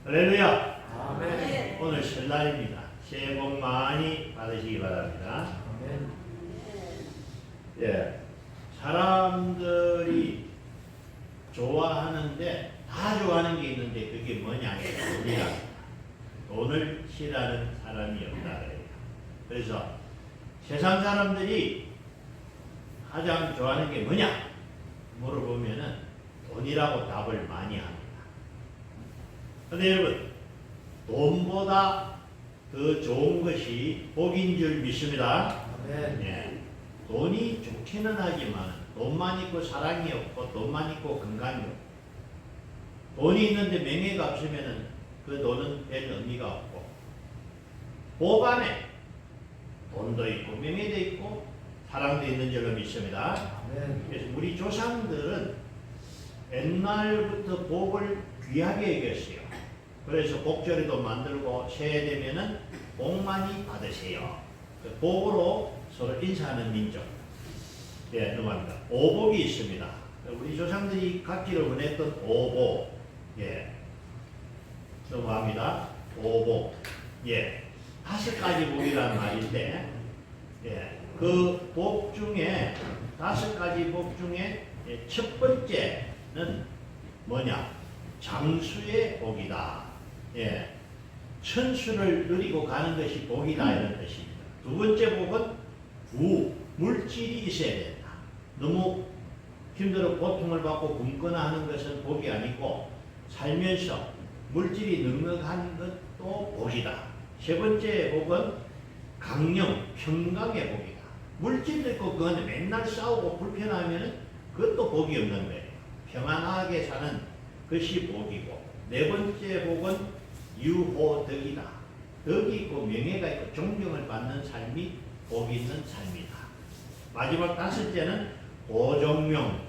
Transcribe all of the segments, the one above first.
할렐루야. 아멘. 오늘 설날입니다. 새해 복 많이 받으시기 바랍니다. 아멘. 예, 사람들이 좋아하는데 다 좋아하는 게 있는데 그게 뭐냐? 돈이라. 돈을 싫어하는 사람이 없다 그래요. 그래서 세상 사람들이 가장 좋아하는 게 뭐냐? 물어보면은 돈이라고 답을 많이 합니다. 근데 여러분, 돈보다 더 좋은 것이 복인 줄 믿습니다. 아멘. 예, 돈이 좋기는 하지만 돈만 있고 사랑이 없고 돈만 있고 건강이 없고 돈이 있는데 명예가 없으면 그 돈은 별 의미가 없고 복 안에 돈도 있고 명예도 있고 사랑도 있는 줄로 믿습니다. 아멘. 그래서 우리 조상들은 옛날부터 복을 귀하게 여겼어요. 그래서 복절에도 만들고 새해 되면은 복 많이 받으세요. 그 복으로 서로 인사하는 민족. 예, 넘어갑니다. 오복이 있습니다. 우리 조상들이 갖기를 원했던 오복. 예, 넘어갑니다. 오복. 예, 5가지 복이라는 말인데, 예, 그 복 중에 5가지 복 중에 첫 번째는 뭐냐? 장수의 복이다. 예, 천수를 누리고 가는 것이 복이다 이런 뜻입니다. 두 번째 복은 물질이 있어야 된다. 너무 힘들어 고통을 받고 굶거나 하는 것은 복이 아니고 살면서 물질이 넉넉한 것도 복이다. 세 번째 복은 강령, 평강의 복이다. 물질도 있고 그건 맨날 싸우고 불편하면 그것도 복이 없는 거예요. 평안하게 사는 것이 복이고, 네 번째 복은 유호덕이다. 덕이 있고 명예가 있고 존경을 받는 삶이 복이 있는 삶이다. 마지막 5째는 고종명.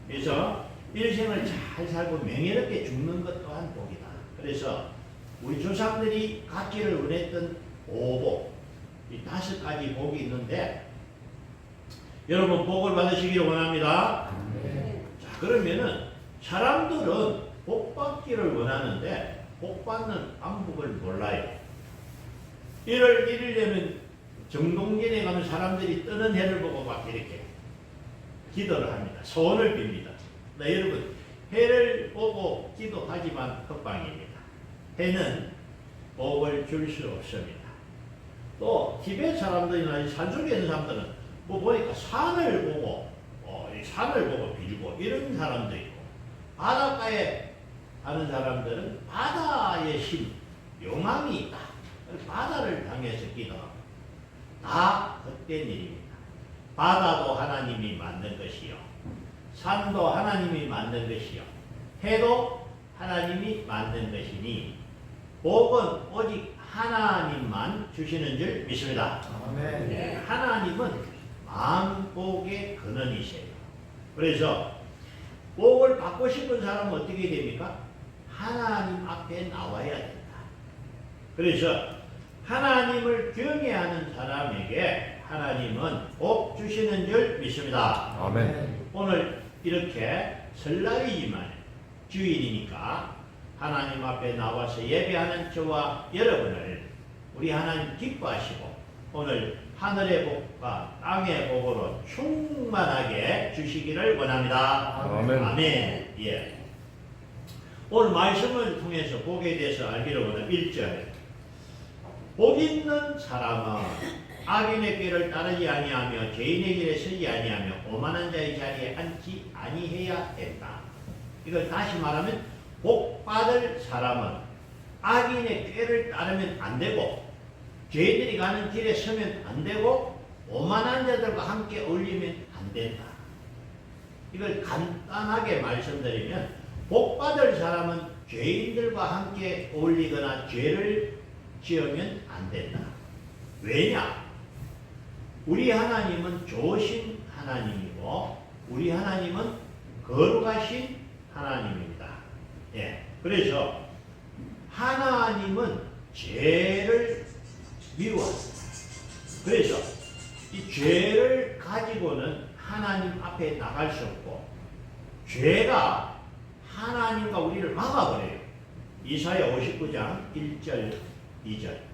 그래서 일생을 잘 살고 명예롭게 죽는 것 또한 복이다. 그래서 우리 조상들이 갖기를 원했던 오복, 이 5가지 복이 있는데 여러분 복을 받으시기를 원합니다. 아멘. 자, 그러면은 사람들은 복 받기를 원하는데 복 받는 방법을 몰라요. 1월 1일 되면 정동진에 가면 사람들이 뜨는 해를 보고 막 이렇게 기도를 합니다. 소원을 빕니다. 네, 여러분, 해를 보고 기도하지만 헛방입니다. 해는 복을 줄 수 없습니다. 또 티베트 사람들이나 산속에 있는 사람들은 뭐 보니까 산을 보고 산을 보고 빌고 이런 사람도 있고, 바닷가에 하는 사람들은 바다의 신, 용암이 있다. 바다를 향해서 기도합니다. 다 헛된 일입니다. 바다도 하나님이 만든 것이요, 산도 하나님이 만든 것이요, 해도 하나님이 만든 것이니 복은 오직 하나님만 주시는 줄 믿습니다. 아멘. 네, 하나님은 만복의 근원이세요. 그래서 복을 받고 싶은 사람은 어떻게 됩니까? 하나님 앞에 나와야 된다. 그래서 하나님을 경외하는 사람에게 하나님은 복 주시는 줄 믿습니다. 아멘. 오늘 이렇게 설날이지만 주일이니까 하나님 앞에 나와서 예배하는 저와 여러분을 우리 하나님 기뻐하시고 오늘 하늘의 복과 땅의 복으로 충만하게 주시기를 원합니다. 아멘. 아멘. 예. 오늘 말씀을 통해서 복에 대해서 알기를 원합니다. 1절. 복 있는 사람은 악인의 꾀를 따르지 아니하며 죄인의 길에 서지 아니하며 오만한 자의 자리에 앉지 아니해야 된다. 이걸 다시 말하면 복 받을 사람은 악인의 꾀를 따르면 안 되고 죄인들이 가는 길에 서면 안 되고 오만한 자들과 함께 어울리면 안 된다. 이걸 간단하게 말씀드리면 복 받을 사람은 죄인들과 함께 어울리거나 죄를 지으면 안 된다. 왜냐? 우리 하나님은 좋으신 하나님이고 우리 하나님은 거룩하신 하나님입니다. 예. 그래서 하나님은 죄를 미워합니다. 그래서 이 죄를 가지고는 하나님 앞에 나갈 수 없고 죄가 하나님과 우리를 막아버려요. 이사야 59장 1절 2절.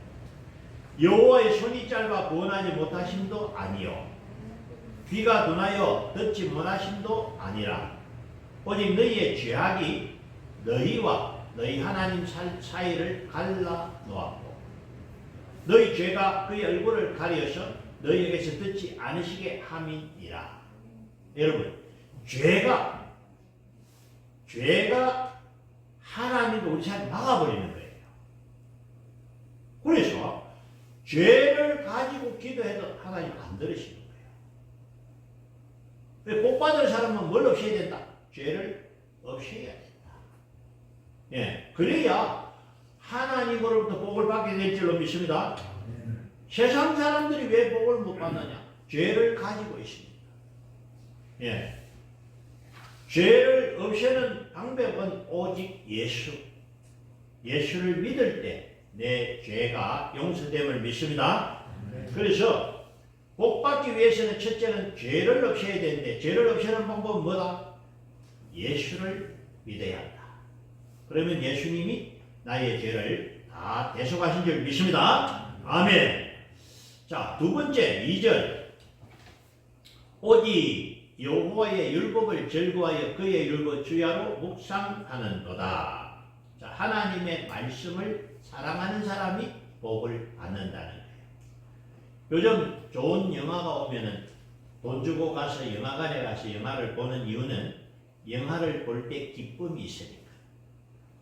여호와의 손이 짧아 구원하지 못하심도 아니요 귀가 둔하여 듣지 못하심도 아니라 오직 너희의 죄악이 너희와 너희 하나님 사이를 갈라 놓았고 너희 죄가 그의 얼굴을 가려서 너희에게서 듣지 않으시게 함이니라. 여러분, 죄가 하나님을 우리 삶에 막아버리는 거예요. 그래서 죄를 가지고 기도해도 하나님 안 들으시는 거예요. 복 받을 사람은 뭘 없애야 된다? 죄를 없애야 된다. 예, 그래야 하나님으로부터 복을 받게 될 줄로 믿습니다. 세상 사람들이 왜 복을 못 받느냐? 죄를 가지고 있습니다. 예. 죄를 없애는 방법은 오직 예수. 예수를 믿을 때 내 죄가 용서됨을 믿습니다. 그래서 복 받기 위해서는 첫째는 죄를 없애야 되는데 죄를 없애는 방법은 뭐다? 예수를 믿어야 한다. 그러면 예수님이 나의 죄를 다 대속하신 줄 믿습니다. 아멘. 자, 두 번째 2절. 오직 여호와의 율법을 즐거워하여 그의 율법 주야로 묵상하는도다. 자, 하나님의 말씀을 사랑하는 사람이 복을 받는다는 거예요. 요즘 좋은 영화가 오면은 돈 주고 가서 영화관에 가서 영화를 보는 이유는 영화를 볼 때 기쁨이 있으니까.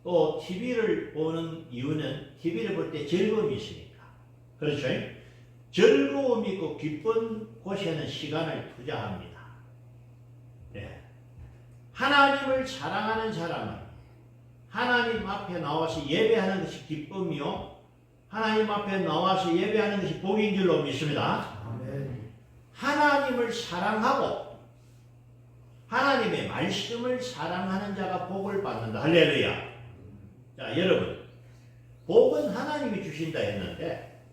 또 TV를 보는 이유는 TV를 볼 때 즐거움이 있으니까. 그렇죠? 즐거움이 있고 기쁜 곳에는 시간을 투자합니다. 네. 하나님을 사랑하는 사람은 하나님 앞에 나와서 예배하는 것이 기쁨이요 하나님 앞에 나와서 예배하는 것이 복인 줄로 믿습니다. 아멘. 하나님을 사랑하고 하나님의 말씀을 사랑하는 자가 복을 받는다. 할렐루야. 자, 여러분, 복은 하나님이 주신다 했는데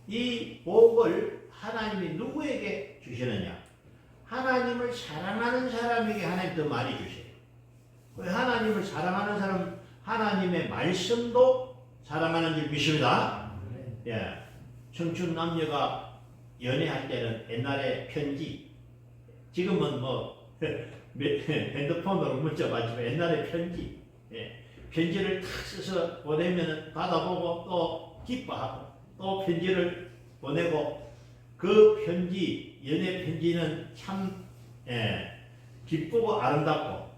이 복을 하나님이 누구에게 주시느냐? 하나님을 사랑하는 사람에게 하나님 더 많이 주세요. 하나님을 사랑하는 사람, 하나님의 말씀도 사랑하는 줄 믿습니다. 예. 청춘 남녀가 연애할 때는 옛날에 편지, 지금은 뭐 핸드폰으로 문자 받지만 옛날에 편지, 예. 편지를 탁 써서 보내면 받아보고 또 기뻐하고 또 편지를 보내고 그 편지, 연애 편지는 참 기쁘고 아름답고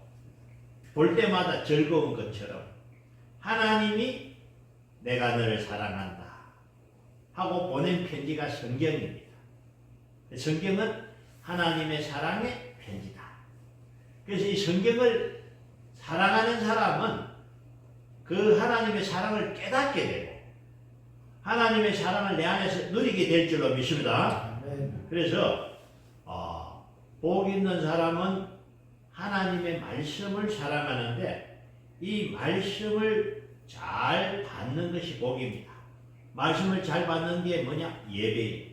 볼 때마다 즐거운 것처럼 하나님이 내가 너를 사랑한다 하고 보낸 편지가 성경입니다. 성경은 하나님의 사랑의 편지다. 그래서 이 성경을 사랑하는 사람은 그 하나님의 사랑을 깨닫게 되고 하나님의 사랑을 내 안에서 누리게 될 줄로 믿습니다. 그래서 복 있는 사람은 하나님의 말씀을 사랑하는데 이 말씀을 잘 받는 것이 복입니다. 말씀을 잘 받는 게 뭐냐? 예배예요.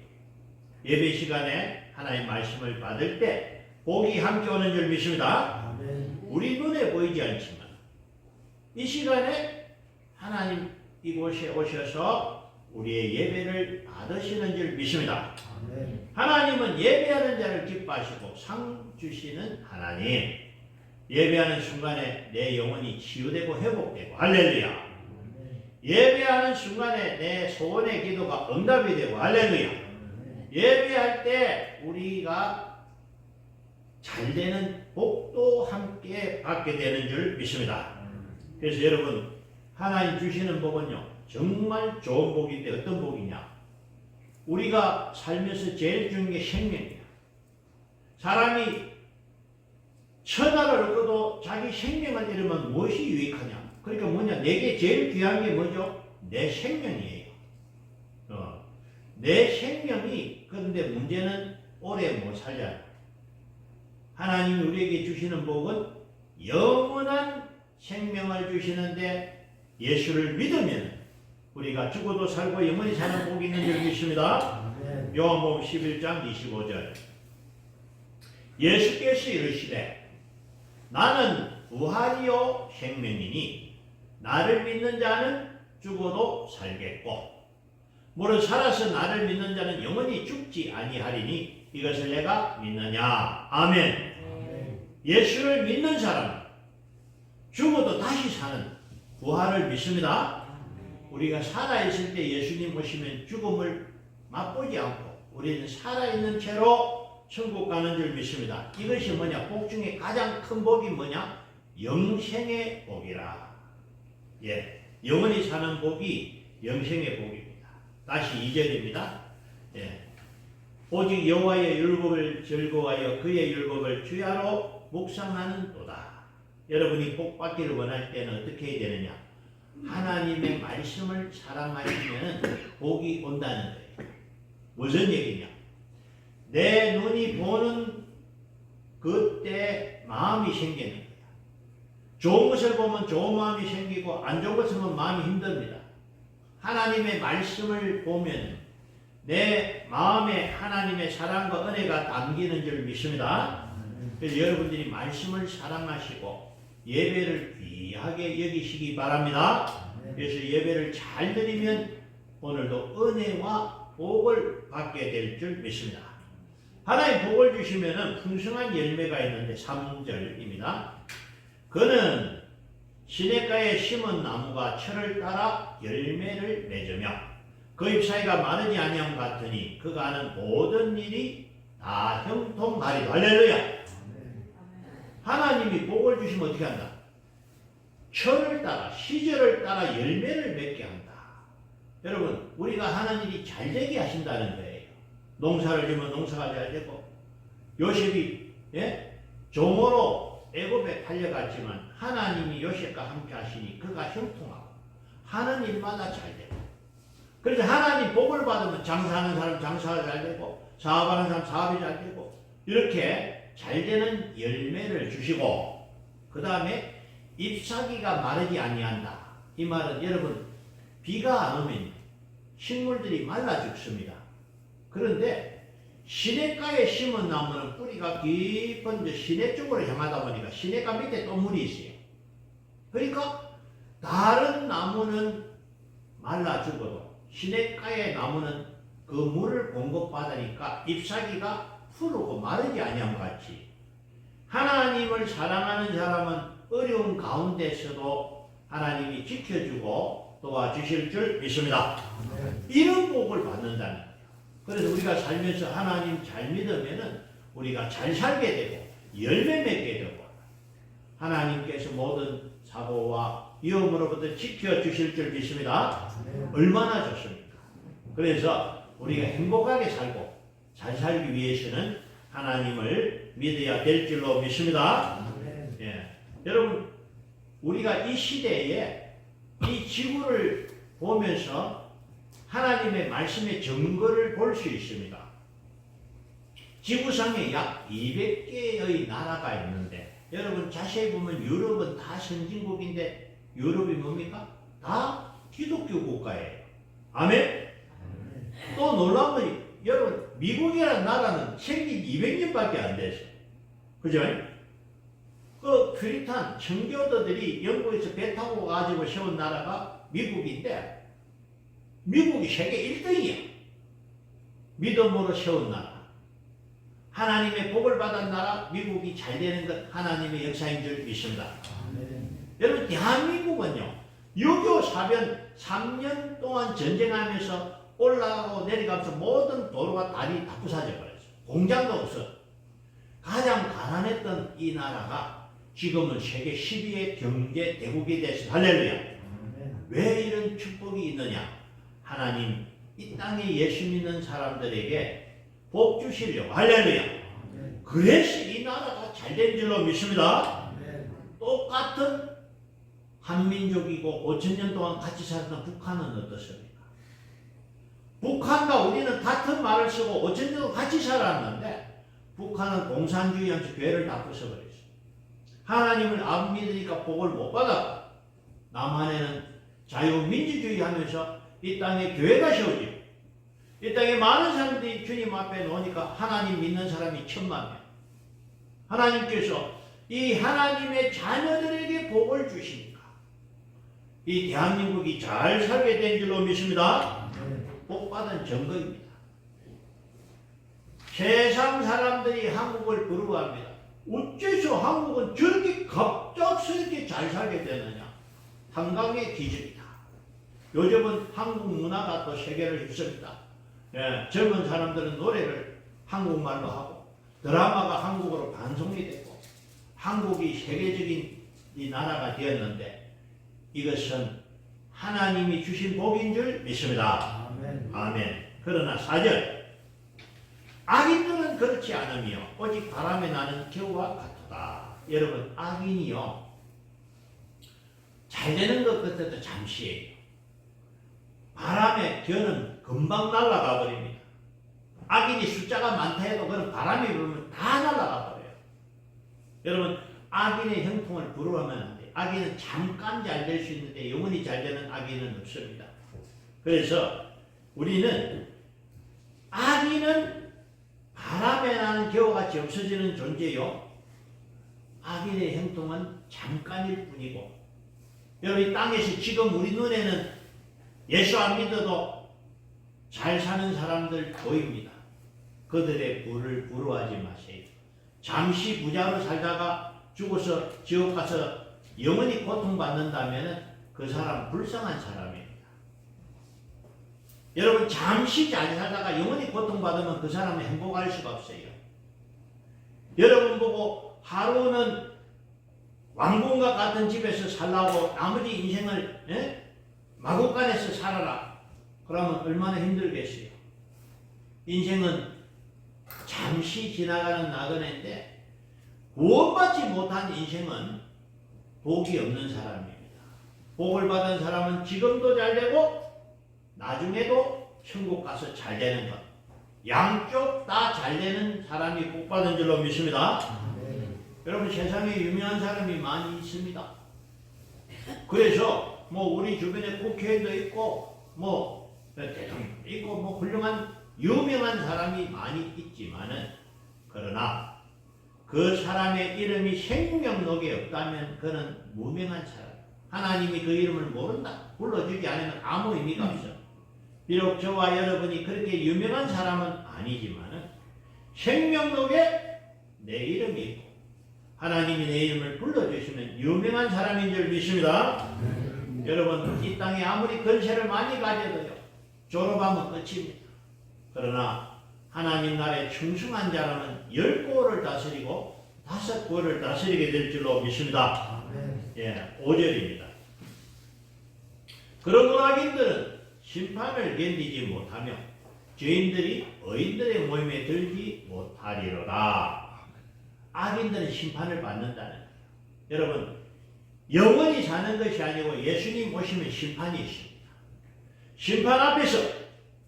예배 시간에 하나님의 말씀을 받을 때 복이 함께 오는 줄 믿습니다. 우리 눈에 보이지 않지만 이 시간에 하나님 이곳에 오셔서 우리의 예배를 받으시는 줄 믿습니다. 하나님은 예배하는 자를 기뻐하시고 상 주시는 하나님. 예배하는 순간에 내 영혼이 치유되고 회복되고 할렐루야. 예배하는 순간에 내 소원의 기도가 응답이 되고 할렐루야. 예배할 때 우리가 잘 되는 복도 함께 받게 되는 줄 믿습니다. 그래서 여러분, 하나님 주시는 복은요 정말 좋은 복인데 어떤 복이냐? 우리가 살면서 제일 중요한 게 생명이야. 사람이 천하를 얻어도 자기 생명을 잃으면 무엇이 유익하냐? 그러니까 뭐냐? 내게 제일 귀한 게 뭐죠? 내 생명이에요. 내 생명이, 그런데 문제는 오래 못 살잖아요. 하나님이 우리에게 주시는 복은 영원한 생명을 주시는데 예수를 믿으면 우리가 죽어도 살고 영원히 사는 복이 있는 줄 믿습니다. 요한복음 11장 25절. 예수께서 이르시되 나는 부활이요 생명이니 나를 믿는 자는 죽어도 살겠고 무릇 살아서 나를 믿는 자는 영원히 죽지 아니하리니 이것을 내가 믿느냐. 아멘. 예수를 믿는 사람은 죽어도 다시 사는 부활을 믿습니다. 우리가 살아있을 때 예수님 오시면 죽음을 맛보지 않고 우리는 살아있는 채로 천국 가는 줄 믿습니다. 이것이 뭐냐? 복 중에 가장 큰 복이 뭐냐? 영생의 복이라. 예, 영원히 사는 복이 영생의 복입니다. 다시 2절입니다. 예, 오직 여호와의 율법을 즐거워하여 그의 율법을 주야로 묵상하는도다. 여러분이 복 받기를 원할 때는 어떻게 해야 되느냐? 하나님의 말씀을 사랑하시면 복이 온다는 거예요. 무슨 얘기냐? 내 눈이 보는 그때 마음이 생기는 거야. 좋은 것을 보면 좋은 마음이 생기고 안 좋은 것을 보면 마음이 힘듭니다. 하나님의 말씀을 보면 내 마음에 하나님의 사랑과 은혜가 담기는 줄 믿습니다. 그래서 여러분들이 말씀을 사랑하시고 예배를 귀하게 여기시기 바랍니다. 그래서 예배를 잘 드리면 오늘도 은혜와 복을 받게 될 줄 믿습니다. 하나님 복을 주시면 풍성한 열매가 있는데 3절입니다. 그는 시냇가에 심은 나무가 철을 따라 열매를 맺으며 그 잎사이가 마르지 아니함 같으니 그가 하는 모든 일이 다 형통하리라. 할렐루야. 하나님이 복을 주시면 어떻게 한다? 철을 따라 시절을 따라 열매를 맺게 한다. 여러분 우리가 하는 일이 잘 되게 하신다는 거예요. 농사를 지으면 농사가 잘 되고 요셉이 종으로 애굽에 팔려갔지만 하나님이 요셉과 함께 하시니 그가 형통하고 하는 일마다 잘 되고 그래서 하나님 복을 받으면 장사하는 사람 장사가 잘 되고 사업하는 사람 사업이 잘 되고 이렇게 잘 되는 열매를 주시고 그 다음에 잎사귀가 마르지 아니한다. 이 말은 여러분 비가 안 오면 식물들이 말라 죽습니다. 그런데 시냇가에 심은 나무는 뿌리가 깊은 시냇 쪽으로 향하다 보니까 시냇가 밑에 또 물이 있어요. 그러니까 다른 나무는 말라 죽어도 시냇가의 나무는 그 물을 공급받으니까 잎사귀가 푸르고 마르지 아니함 같이 하나님을 사랑하는 사람은 어려운 가운데서도 하나님이 지켜주고 도와주실 줄 믿습니다. 이런 복을 받는다는 거예요. 그래서 우리가 살면서 하나님 잘 믿으면은 우리가 잘 살게 되고 열매 맺게 되고 하나님께서 모든 사고와 위험으로부터 지켜주실 줄 믿습니다. 얼마나 좋습니까? 그래서 우리가 행복하게 살고 잘 살기 위해서는 하나님을 믿어야 될 줄로 믿습니다. 예. 여러분 우리가 이 시대에 이 지구를 보면서 하나님의 말씀의 증거를 볼 수 있습니다. 지구상에 약 200개의 나라가 있는데 여러분 자세히 보면 유럽은 다 선진국인데 유럽이 뭡니까? 다 기독교 국가예요. 아멘? 또 놀라운 건 여러분 미국이라는 나라는 생긴 200년밖에 안 됐어요. 그죠? 그 퓨리탄 청교도들이 영국에서 배 타고 가지고 세운 나라가 미국인데 미국이 세계 1등이야. 믿음으로 세운 나라. 하나님의 복을 받은 나라 미국이 잘 되는 것 하나님의 역사인 줄 믿습니다. 여러분 대한민국은요 6.25 사변 3년 동안 전쟁하면서 올라가고 내려가면서 모든 도로가 다리 다 부서져 버렸어요. 공장도 없어. 가장 가난했던 이 나라가 지금은 세계 10위의 경제 대국이 됐어요. 할렐루야. 왜 이런 축복이 있느냐? 하나님 이 땅에 예수 믿는 사람들에게 복 주시려고. 할렐루야. 그래서 이 나라가 잘 된 줄로 믿습니다. 똑같은 한민족이고 5,000년 동안 같이 살았던 북한은 어떻습니까? 북한과 우리는 같은 말을 쓰고 5,000년 동안 같이 살았는데 북한은 공산주의하면서 교회를 다 부숴버렸어요. 하나님을 안 믿으니까 복을 못 받았고 남한에는 자유민주주의 하면서 이 땅에 교회가 세워지고 이 땅에 많은 사람들이 주님 앞에 놓으니까 하나님 믿는 사람이 10,000만 명. 하나님께서 이 하나님의 자녀들에게 복을 주시니까 이 대한민국이 잘 살게 된 줄로 믿습니다. 복받은 증거입니다. 세상 사람들이 한국을 부러워합니다. 어째서 한국은 저렇게 갑작스럽게 잘 살게 되느냐? 한강의 기적이다. 요즘은 한국 문화가 또 세계를 휩습니다. 예, 젊은 사람들은 노래를 한국말로 하고 드라마가 한국어로 방송이 되고 한국이 세계적인 이 나라가 되었는데 이것은 하나님이 주신 복인 줄 믿습니다. 아멘. 아멘. 그러나 4절 악인들은 그렇지 않으며 오직 바람에 나는 겨와 같도다. 여러분 악인이요 잘 되는 것 같아도 잠시예요. 바람에 겨는 금방 날아가 버립니다. 악인이 숫자가 많다 해도 그런 바람이 불면 다 날아가 버려요. 여러분 악인의 형통을 부러워하면 안 돼요. 악인은 잠깐 잘 될 수 있는데 영원히 잘 되는 악인은 없습니다. 그래서 우리는 악인은 바람에 나는 겨우같이 없어지는 존재요. 악인의 형통은 잠깐일 뿐이고 여러분 이 땅에서 지금 우리 눈에는 예수 안 믿어도 잘 사는 사람들 보입니다. 그들의 부를 부러워하지 마세요. 잠시 부자로 살다가 죽어서 지옥 가서 영원히 고통받는다면 그 사람 불쌍한 사람입니다. 여러분 잠시 잘 살다가 영원히 고통받으면 그 사람은 행복할 수가 없어요. 여러분 보고 하루는 왕궁과 같은 집에서 살라고 나머지 인생을 마구간에서 살아라. 그러면 얼마나 힘들겠어요. 인생은 잠시 지나가는 나그네인데 구원받지 못한 인생은 복이 없는 사람입니다. 복을 받은 사람은 지금도 잘 되고 나중에도 천국 가서 잘 되는 것. 양쪽 다 잘 되는 사람이 복 받은 줄로 믿습니다. 여러분 세상에 유명한 사람이 많이 있습니다. 그래서 우리 주변에 국회의원도 있고 대통령 있고 훌륭한 유명한 사람이 많이 있지만은 그러나 그 사람의 이름이 생명록에 없다면 그는 무명한 사람. 하나님이 그 이름을 모른다. 불러주지 않으면 아무 의미가 없어. 비록 저와 여러분이 그렇게 유명한 사람은 아니지만은 생명록에 내 이름이 있고 하나님이 내 이름을 불러주시면 유명한 사람인 줄 믿습니다. 여러분 이 땅에 아무리 권세를 많이 가져도요 졸업하면 끝입니다. 그러나 하나님 나라에 충성한 자라면 10고를 다스리고 5고를 다스리게 될 줄로 믿습니다. 예, 5절입니다. 그런 악인들은 심판을 견디지 못하며 죄인들이 의인들의 모임에 들지 못하리로다. 악인들은 심판을 받는다는 거예요. 여러분 영원히 사는 것이 아니고 예수님 오시면 심판이 있습니다. 심판 앞에서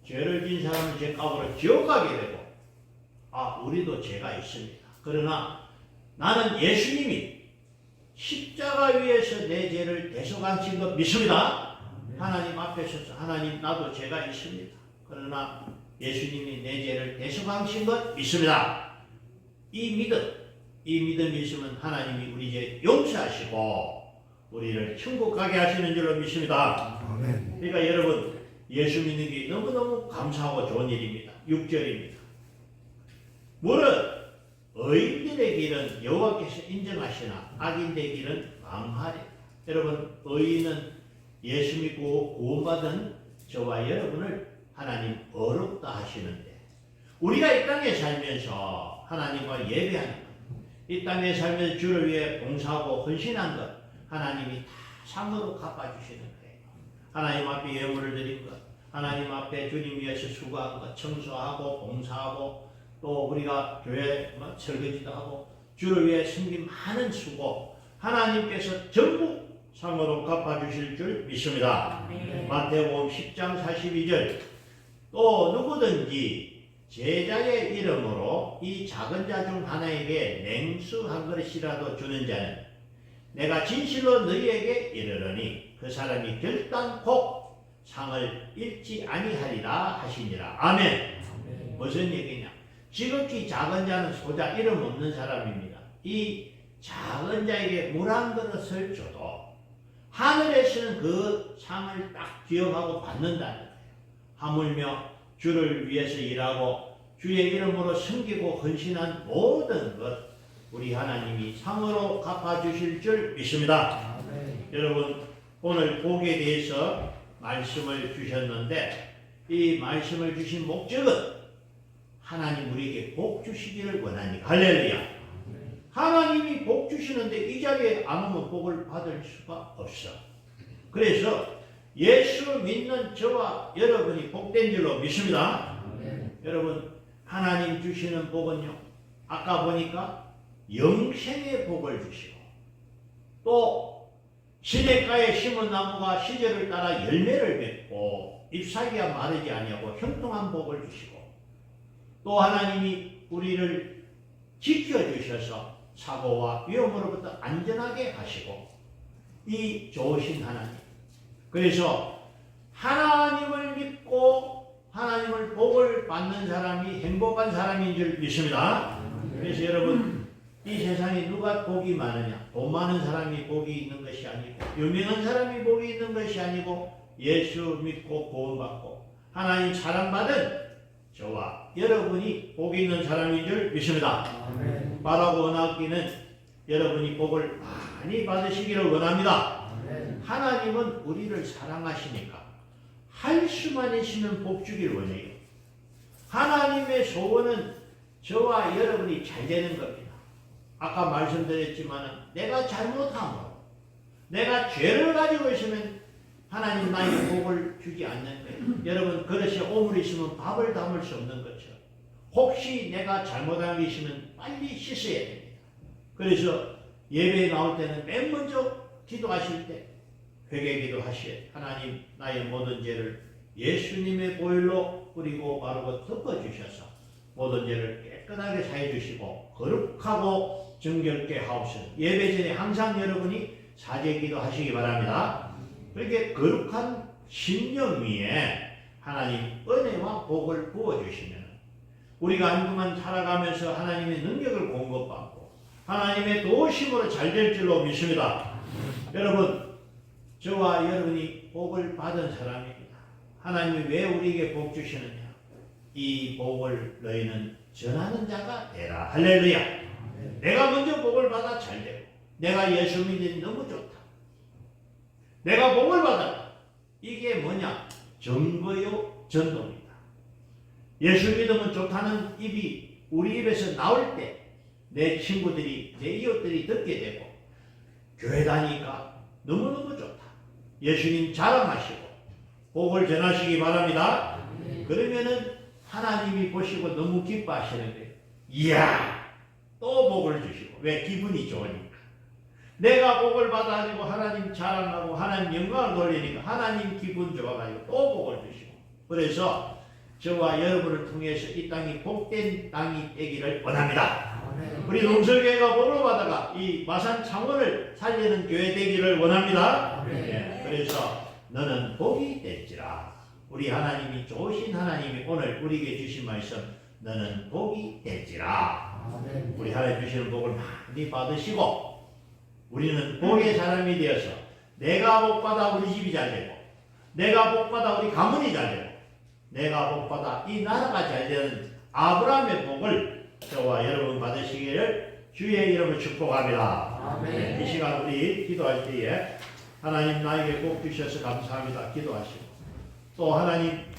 죄를 진 사람은 죄값으로 지옥 가게 되고 우리도 죄가 있습니다. 그러나 나는 예수님이 십자가 위에서 내 죄를 대속하신 것 믿습니다. 하나님 앞에 서서 하나님 나도 죄가 있습니다. 그러나 예수님이 내 죄를 대속하신 것 믿습니다. 이 믿음이 있으면 하나님이 우리 죄 용서하시고 우리를 천국 가게 하시는 줄로 믿습니다. 아멘. 그러니까 여러분 예수 믿는 게 너무너무 감사하고 좋은 일입니다. 6절입니다. 무릇 의인들의 길은 여호와께서 인정하시나 악인들의 길은 망하리라. 여러분 의인은 예수 믿고 구원받은 저와 여러분을 하나님 어렵다 하시는데 우리가 이 땅에 살면서 하나님과 예배하는 것, 이 땅에 살면서 주를 위해 봉사하고 헌신한 것 하나님이 다 상으로 갚아주시는 거예요. 하나님 앞에 예물을 드린 것, 하나님 앞에 주님 위해서 수고한 것, 청소하고 봉사하고 또 우리가 교회 설거지도 하고 주를 위해 섬긴 많은 수고 하나님께서 전부 상으로 갚아주실 줄 믿습니다. 마태복음 10장 42절 또 누구든지 제자의 이름으로 이 작은 자 중 하나에게 냉수 한 그릇이라도 주는 자는 내가 진실로 너희에게 이르노니 그 사람이 결단코 상을 잃지 아니하리라 하시니라. 아멘. 무슨 얘기냐? 지극히 작은 자는 소자 이름 없는 사람입니다. 이 작은 자에게 물 한 그릇을 줘도 하늘에서는 그 상을 딱 기억하고 받는다는 거예요. 하물며 주를 위해서 일하고 주의 이름으로 섬기고 헌신한 모든 것 우리 하나님이 상으로 갚아주실 줄 믿습니다. 여러분 오늘 복에 대해서 말씀을 주셨는데 이 말씀을 주신 목적은 하나님 우리에게 복 주시기를 원하니까. 할렐루야. 하나님이 복 주시는데 이 자리에 안 오면 복을 받을 수가 없어. 그래서 예수 믿는 저와 여러분이 복된 줄로 믿습니다. 여러분 하나님 주시는 복은요, 아까 보니까 영생의 복을 주시고 또 시냇가에 심은 나무가 시절을 따라 열매를 맺고 잎사귀가 마르지 아니하고 형통한 복을 주시고 또 하나님이 우리를 지켜주셔서 사고와 위험으로부터 안전하게 하시고 이 좋으신 하나님. 그래서 하나님을 믿고 하나님을 복을 받는 사람이 행복한 사람인 줄 믿습니다. 그래서 여러분 이 세상에 누가 복이 많으냐? 돈 많은 사람이 복이 있는 것이 아니고 유명한 사람이 복이 있는 것이 아니고 예수 믿고 구원받고 하나님 사랑받은 저와 여러분이 복이 있는 사람인 줄 믿습니다. 바라고 원하기는 여러분이 복을 많이 받으시기를 원합니다. 하나님은 우리를 사랑하시니까 할 수만 있으면 복 주길 원해요. 하나님의 소원은 저와 여러분이 잘 되는 겁니다. 아까 말씀드렸지만 내가 잘못함으로 내가 죄를 가지고 있으면 하나님 나에게 복을 주지 않는 거예요. 여러분 그릇에 오물이 있으면 밥을 담을 수 없는 것처럼 혹시 내가 잘못한 게 있으면 빨리 씻어야 됩니다. 그래서 예배에 나올 때는 맨 먼저 기도하실 때 회개기도 하시오. 하나님 나의 모든 죄를 예수님의 보혈로 뿌리고 바르고 덮어주셔서 모든 죄를 깨끗하게 사해 주시고 거룩하고 정결케 하옵소서. 예배 전에 항상 여러분이 사제기도 하시기 바랍니다. 그렇게 거룩한 심령 위에 하나님 은혜와 복을 부어주시면 우리가 한동안 살아가면서 하나님의 능력을 공급받고 하나님의 도우심으로 잘 될 줄로 믿습니다. 여러분 저와 여러분이 복을 받은 사람입니다. 하나님이 왜 우리에게 복 주시느냐? 이 복을 너희는 전하는 자가 되라. 할렐루야. 내가 먼저 복을 받아 잘 되고 내가 예수 믿으니 너무 좋다. 내가 복을 받았다. 이게 뭐냐? 증거요 전도입니다. 예수 믿으면 좋다는 입이 우리 입에서 나올 때 내 친구들이 내 이웃들이 듣게 되고 교회 다니니까 너무너무 좋다. 예수님 자랑하시고 복을 전하시기 바랍니다. 그러면은 하나님이 보시고 너무 기뻐하시는 거예요. 이야 또 복을 주시고. 왜? 기분이 좋으니까. 내가 복을 받아가지고 하나님 자랑하고 하나님 영광을 돌리니까 하나님 기분 좋아가지고 또 복을 주시고. 그래서 저와 여러분을 통해서 이 땅이 복된 땅이 되기를 원합니다. 우리 농설교회가 복을 받아가 이 마산 창원을 살리는 교회 되기를 원합니다. 그래서 너는 복이 될지라. 우리 하나님이 좋으신 하나님이 오늘 우리에게 주신 말씀 너는 복이 될지라. 우리 하나님 주시는 복을 많이 받으시고 우리는 복의 사람이 되어서 내가 복받아 우리 집이 잘 되고 내가 복받아 우리 가문이 잘 되고 내가 복받아 이 나라가 잘 되는 아브라함의 복을 저와 여러분 받으시기를 주의 이름으로 축복합니다. 이 시간 우리 기도할 때에 하나님 나에게 복 주셔서 감사합니다. 기도하시고 또 하나님